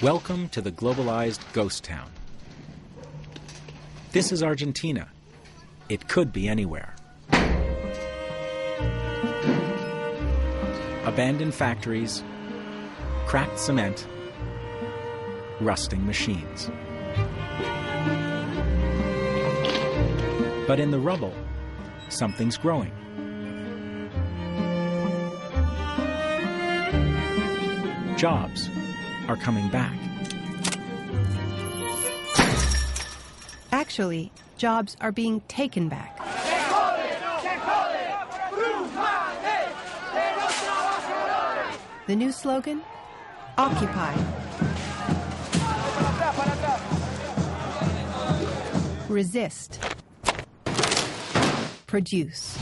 Welcome to the globalized ghost town. This is Argentina. It could be anywhere. Abandoned factories, cracked cement, rusting machines. But in the rubble, something's growing. Jobs are coming back. Actually, jobs are being taken back. The new slogan? Occupy. Resist. Produce.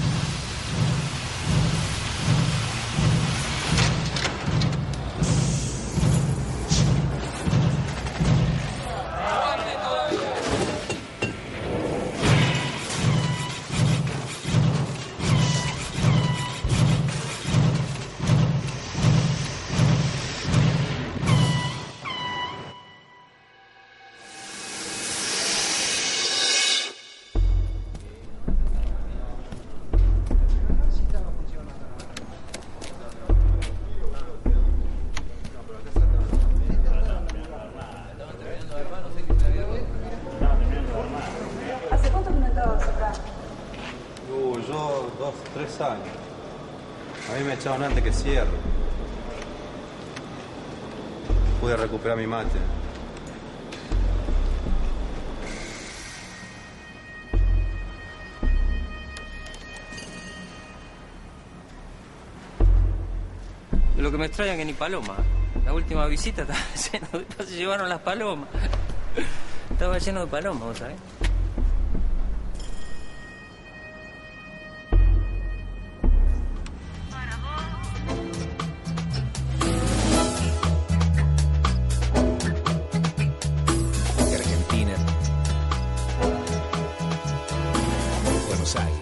Yo 2, 3 años. A mí me echaron antes que cierre. Pude recuperar mi mate. Lo que me extraña es que ni paloma. La última visita estaba lleno de... Se llevaron las palomas. Estaba lleno de palomas, ¿vos sabés? Argentina. Buenos Aires.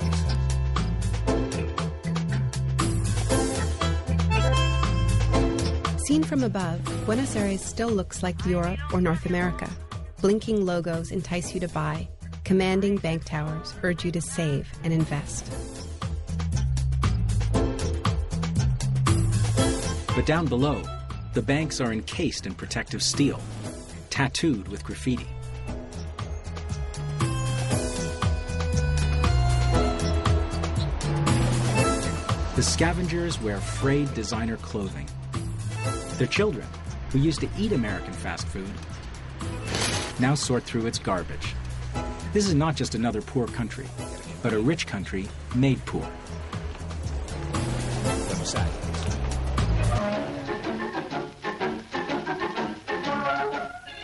Seen from above, Buenos Aires still looks like Europe or North America. Blinking logos entice you to buy. Commanding bank towers urge you to save and invest. But down below, the banks are encased in protective steel, tattooed with graffiti. The scavengers wear frayed designer clothing. Their children, who used to eat American fast food, now sort through its garbage. This is not just another poor country, but a rich country made poor. Buenos Aires.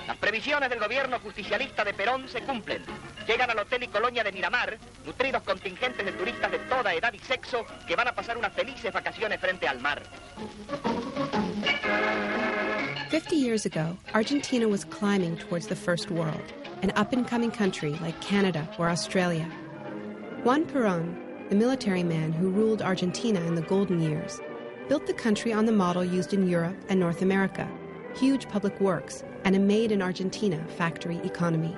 Las previsiones del gobierno justicialista de Perón se cumplen. Llegan al Hotel y Colonia de Miramar nutridos contingentes de turistas de toda edad y sexo que van a pasar unas felices vacaciones frente al mar. 50 years ago, Argentina was climbing towards the first world, an up-and-coming country like Canada or Australia. Juan Perón, the military man who ruled Argentina in the golden years, built the country on the model used in Europe and North America, huge public works and a made-in-Argentina factory economy.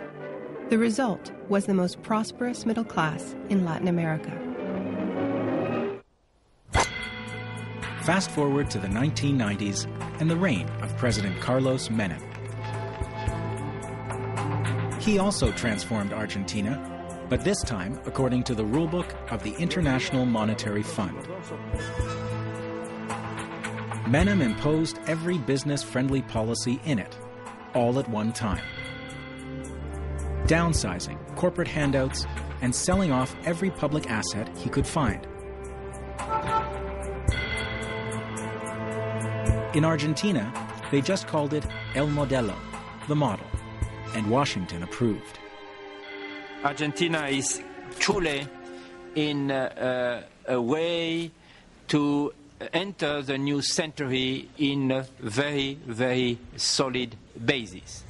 The result was the most prosperous middle class in Latin America. Fast forward to the 1990s and the reign of President Carlos Menem. He also transformed Argentina, but this time according to the rulebook of the International Monetary Fund. Menem imposed every business-friendly policy in it, all at one time. Downsizing, corporate handouts, and selling off every public asset he could find. In Argentina, they just called it El Modelo, the model, and Washington approved. Argentina is truly in a way to enter the new century in a very, very solid basis.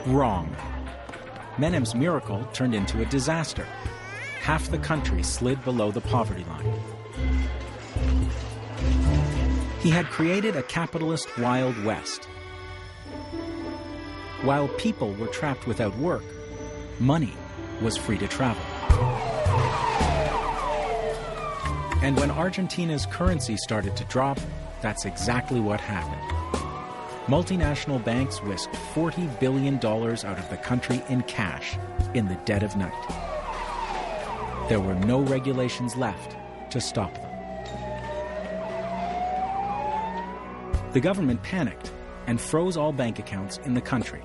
Wrong. Menem's miracle turned into a disaster. Half the country slid below the poverty line. He had created a capitalist Wild West. While people were trapped without work, money was free to travel. And when Argentina's currency started to drop, that's exactly what happened. Multinational banks whisked $40 billion out of the country in cash in the dead of night. There were no regulations left to stop them. The government panicked and froze all bank accounts in the country.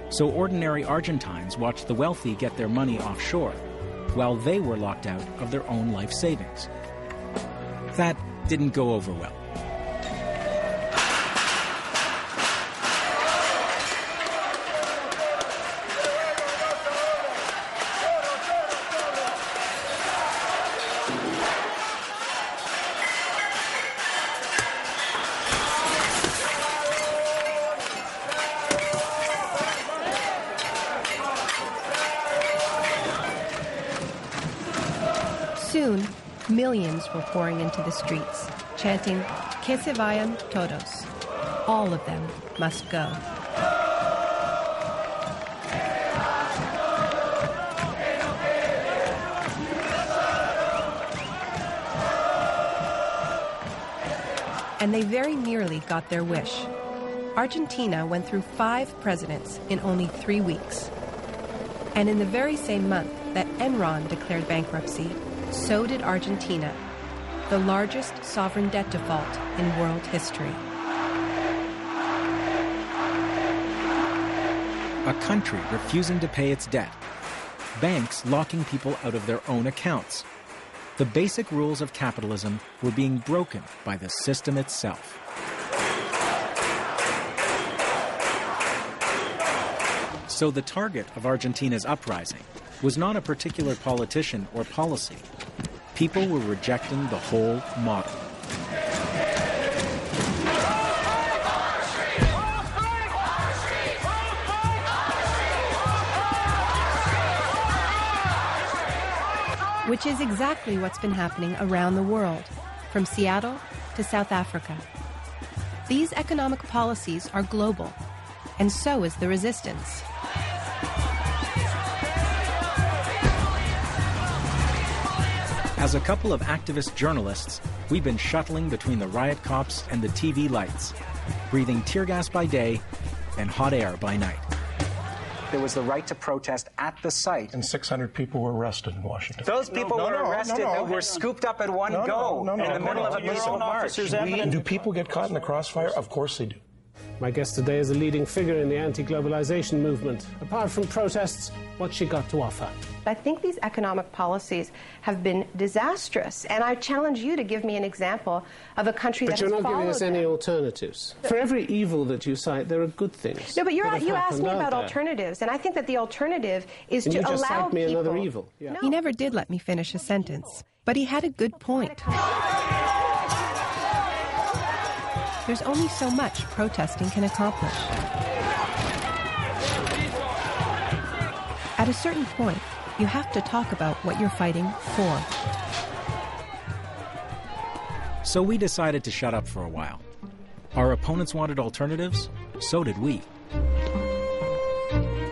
So ordinary Argentines watched the wealthy get their money offshore, while they were locked out of their own life savings. That didn't go over well. Soon, millions were pouring into the streets, chanting, "Que se vayan todos." All of them must go. And they very nearly got their wish. Argentina went through 5 presidents in only 3 weeks. And in the very same month that Enron declared bankruptcy, so did Argentina, the largest sovereign debt default in world history. A country refusing to pay its debt. Banks locking people out of their own accounts. The basic rules of capitalism were being broken by the system itself. So the target of Argentina's uprising was not a particular politician or policy. People were rejecting the whole model. Which is exactly what's been happening around the world, from Seattle to South Africa. These economic policies are global, and so is the resistance. As a couple of activist journalists, we've been shuttling between the riot cops and the TV lights, breathing tear gas by day and hot air by night. There was the right to protest at the site. And 600 people were arrested in Washington. Those people were arrested that were scooped up at one go in the middle of a peaceful march. Do people get caught in the crossfire? Of course they do. My guest today is a leading figure in the anti-globalization movement. Apart from protests, what's she got to offer? I think these economic policies have been disastrous, and I challenge you to give me an example of a country that has followed them. But you're not giving us any alternatives. For every evil that you cite, there are good things. No, but you asked me about alternatives, and I think that the alternative is to allow people... And you just cite me another evil. Yeah. He never did let me finish a sentence, but he had a good point. There's only so much protesting can accomplish. At a certain point, you have to talk about what you're fighting for. So we decided to shut up for a while. Our opponents wanted alternatives, so did we.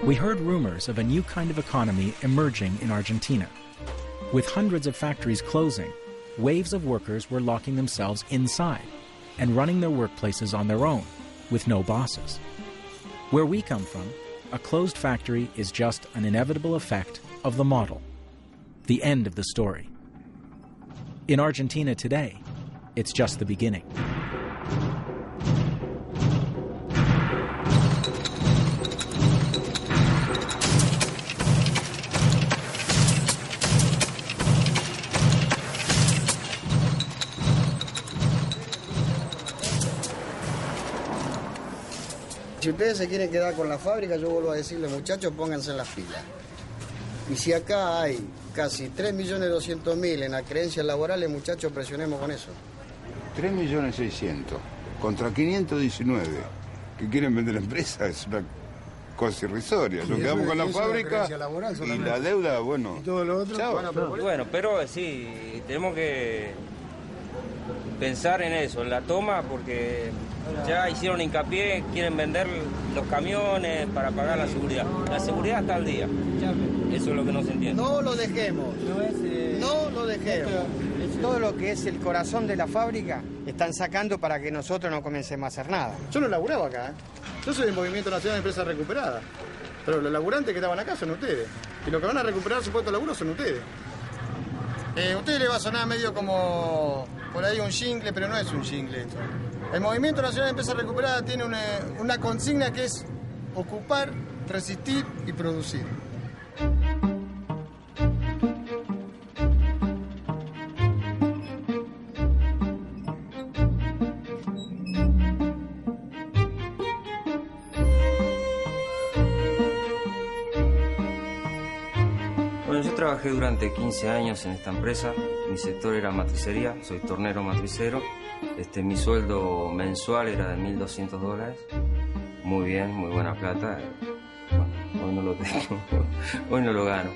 We heard rumors of a new kind of economy emerging in Argentina. With hundreds of factories closing, waves of workers were locking themselves inside and running their workplaces on their own, with no bosses. Where we come from, a closed factory is just an inevitable effect of the model, the end of the story. In Argentina today, it's just the beginning. Si ustedes se quieren quedar con la fábrica, yo vuelvo a decirles, muchachos, pónganse en las pilas. Y si acá hay casi 3.200.000 en acreencias laborales, muchachos, presionemos con eso. 3.600.000 contra 519 que quieren vender la empresa es una cosa irrisoria. Nos quedamos con la fábrica y la deuda, bueno. ¿Y todo lo otro? Chao. Bueno, pero sí, tenemos que pensar en eso, en la toma, porque ya hicieron hincapié, quieren vender los camiones para pagar la seguridad. La seguridad está al día. Eso es lo que no se entiende. No lo dejemos. No lo dejemos. Todo lo que es el corazón de la fábrica están sacando para que nosotros no comencemos a hacer nada. Yo no laburaba acá, ¿eh? Yo soy del Movimiento Nacional de Empresas Recuperadas. Pero los laburantes que estaban acá son ustedes. Y los que van a recuperar su puesto de laburo son ustedes. A ustedes les va a sonar medio como por ahí un jingle, pero no es un jingle esto. El Movimiento Nacional de Empresas Recuperadas tiene una consigna que es ocupar, resistir y producir. Bueno, yo trabajé durante 15 años en esta empresa. Mi sector era matricería, soy tornero matricero. Mi sueldo mensual era de $1.200. Muy bien, muy buena plata. Bueno, hoy no lo tengo, hoy no lo gano.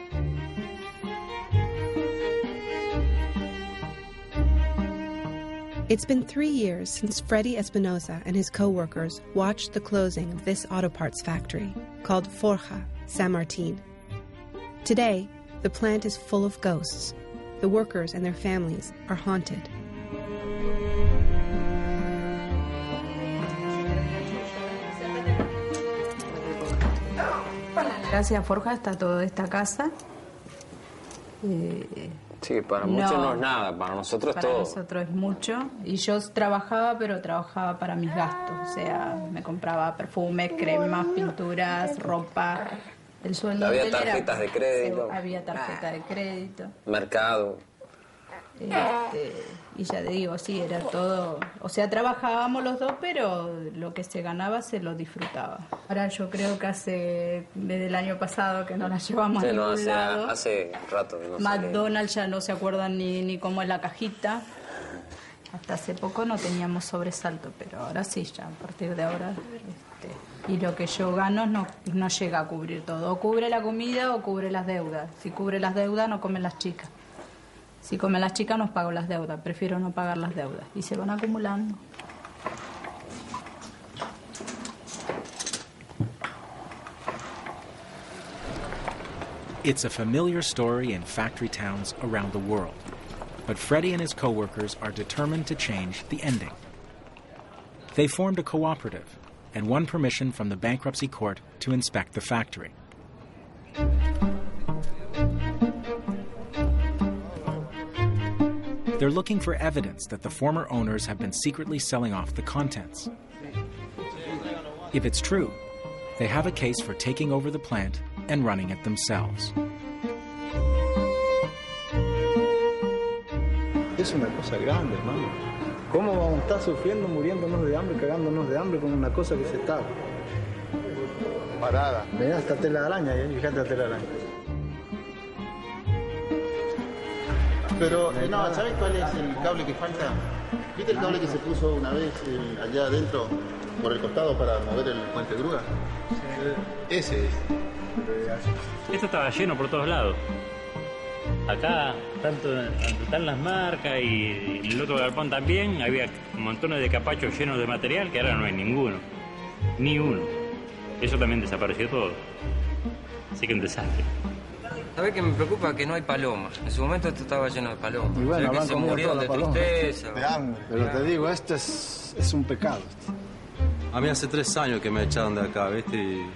It's been 3 years since Freddy Espinosa and his co-workers watched the closing of this auto parts factory called Forja San Martin. Today, the plant is full of ghosts. The workers and their families are haunted. Gracias a Forja está toda esta casa. Sí, para muchos no es nada, para nosotros para todo. Para nosotros es mucho. Y yo trabajaba, pero trabajaba para mis gastos. O sea, me compraba perfumes, cremas, pinturas, ropa. El sueldo había de él tarjetas de crédito. Había tarjeta de crédito. Mercado. Y ya te digo, sí, era todo. O sea, trabajábamos los dos, pero lo que se ganaba se lo disfrutaba. Ahora yo creo que desde el año pasado que no la llevamos a ningún lado. Hace rato que no McDonald's ya no se acuerdan ni cómo es la cajita. Hasta hace poco no teníamos sobresalto, pero ahora sí, ya a partir de ahora. Y lo que yo gano no llega a cubrir todo. O cubre la comida o cubre las deudas. Si cubre las deudas, no comen las chicas. Si comen las chicas, no pago las deudas. Prefiero no pagar las deudas. Y se van acumulando. It's a familiar story in factory towns around the world. But Freddy and his co-workers are determined to change the ending. They formed a cooperative and won permission from the bankruptcy court to inspect the factory. They're looking for evidence that the former owners have been secretly selling off the contents. If it's true, they have a case for taking over the plant and running it themselves. Es una cosa grande, hermano. ¿Cómo vamos a estar sufriendo, muriéndonos de hambre, cagándonos de hambre con una cosa que se está parada? Mirá esta tela de araña, fíjate la tela de araña. Pero, no, ¿sabes cuál es el cable que falta? ¿Viste el cable que se puso una vez allá adentro, por el costado, para mover el puente grúa? Sí. Ese es. Esto estaba lleno por todos lados. Acá, tanto están las marcas y el otro galpón también, había montones de capachos llenos de material que ahora no hay ninguno. Ni uno. Eso también desapareció todo. Así que un desastre. ¿Sabés que me preocupa? Que no hay palomas. En su momento esto estaba lleno de palomas. Y bueno, que se murieron de tristeza. De hambre. Pero te digo, esto es un pecado. A mí hace 3 años que me echaron de acá, ¿viste? Y